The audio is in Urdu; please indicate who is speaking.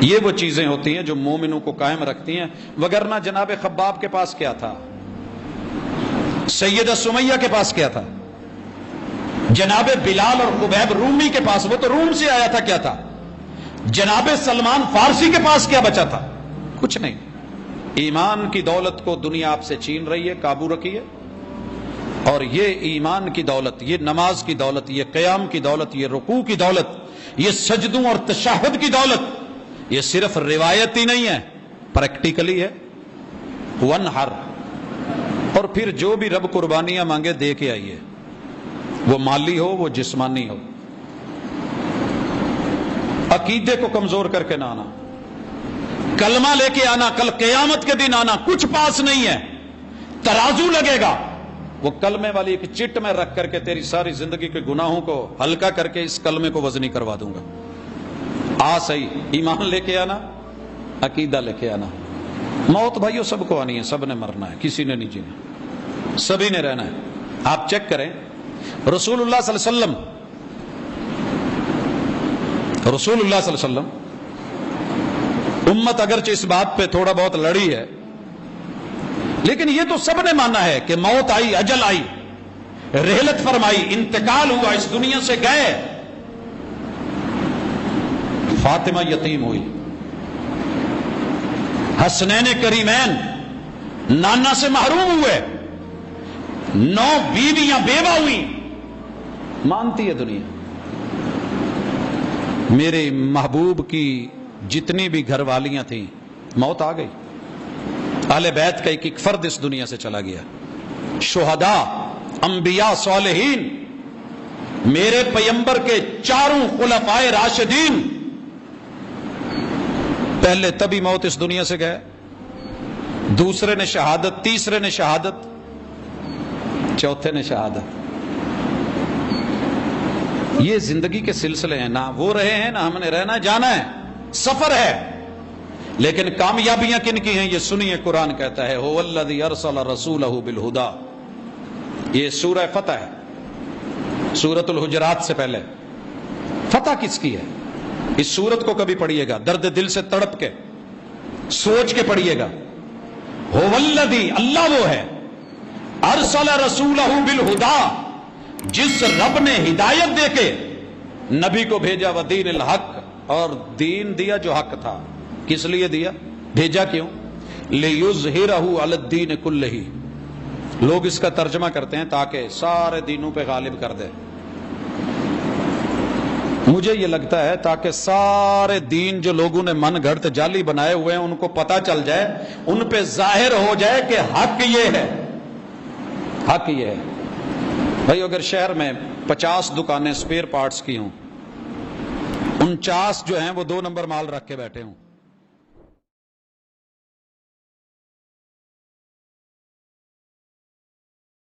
Speaker 1: یہ وہ چیزیں ہوتی ہیں جو مومنوں کو قائم رکھتی ہیں، وگرنہ جناب خباب کے پاس کیا تھا، سیدہ سمیہ کے پاس کیا تھا، جناب بلال اور خبیب رومی کے پاس، وہ تو روم سے آیا تھا، کیا تھا، جناب سلمان فارسی کے پاس کیا بچا تھا؟ کچھ نہیں۔ ایمان کی دولت کو دنیا آپ سے چھین رہی ہے، قابو رکھیے۔ اور یہ ایمان کی دولت، یہ نماز کی دولت، یہ قیام کی دولت، یہ رکوع کی دولت، یہ سجدوں اور تشہد کی دولت، یہ صرف روایتی نہیں ہے، پریکٹیکلی ہے۔ ونحر، اور پھر جو بھی رب قربانیاں مانگے دے کے آئیے، وہ مالی ہو وہ جسمانی ہو۔ عقیدے کو کمزور کر کے نہ آنا، کلمہ لے کے آنا، کل قیامت کے دن آنا، کچھ پاس نہیں ہے، ترازو لگے گا، وہ کلمے والی ایک چٹ میں رکھ کر کے تیری ساری زندگی کے گناہوں کو ہلکا کر کے اس کلمے کو وزنی کروا دوں گا۔ صحیح ایمان لے کے آنا، عقیدہ لے کے آنا۔ موت بھائیو سب کو آنی ہے، سب نے مرنا ہے، کسی نے نہیں جینا، سبھی نے رہنا ہے۔ آپ چیک کریں رسول اللہ صلی اللہ علیہ وسلم، رسول اللہ صلی اللہ علیہ وسلم، امت اگرچہ اس بات پہ تھوڑا بہت لڑی ہے، لیکن یہ تو سب نے مانا ہے کہ موت آئی، اجل آئی، رحلت فرمائی، انتقال ہوا، اس دنیا سے گئے۔ فاطمہ یتیم ہوئی، حسنین کریمین نانا سے محروم ہوئے، 9 بیویاں بیوہ ہوئی، مانتی ہے دنیا۔ میرے محبوب کی جتنی بھی گھر والیاں تھیں، موت آ گئی، اہل بیت کا ایک فرد اس دنیا سے چلا گیا، شہداء، انبیاء، صالحین، میرے پیمبر کے 4 خلفائے راشدین، پہلے تبھی موت اس دنیا سے گئے، دوسرے نے شہادت، تیسرے نے شہادت، چوتھے نے شہادت۔ یہ زندگی کے سلسلے ہیں، نہ وہ رہے ہیں نہ ہم نے رہنا، جانا ہے، سفر ہے۔ لیکن کامیابیاں کن کی ہیں یہ سنیے، قرآن کہتا ہے هو الذی ارسل رسولہ بالہدی، یہ سورہ فتح ہے، سورۃ الحجرات سے پہلے۔ فتح کس کی ہے؟ اس سورت کو کبھی پڑھیے گا، درد دل سے تڑپ کے سوچ کے پڑھیے گا۔ هو الذی، اللہ وہ ہے، ارسل رسولہ بالہدی، جس رب نے ہدایت دے کے نبی کو بھیجا، ودین الحق، اور دین دیا جو حق تھا۔ کس لیے دیا؟ بھیجا کیوں؟ لیظہرہ علی الدین کلہ، لوگ اس کا ترجمہ کرتے ہیں تاکہ سارے دینوں پہ غالب کر دے۔ مجھے یہ لگتا ہے تاکہ سارے دین جو لوگوں نے من گھڑت جعلی بنائے ہوئے ہیں ان کو پتہ چل جائے، ان پہ ظاہر ہو جائے کہ حق یہ ہے، حق یہ ہے۔ بھائی اگر شہر میں 50 دکانیں سپیئر پارٹس کی ہوں، 49 جو ہیں وہ 2 نمبر مال رکھ کے بیٹھے ہوں،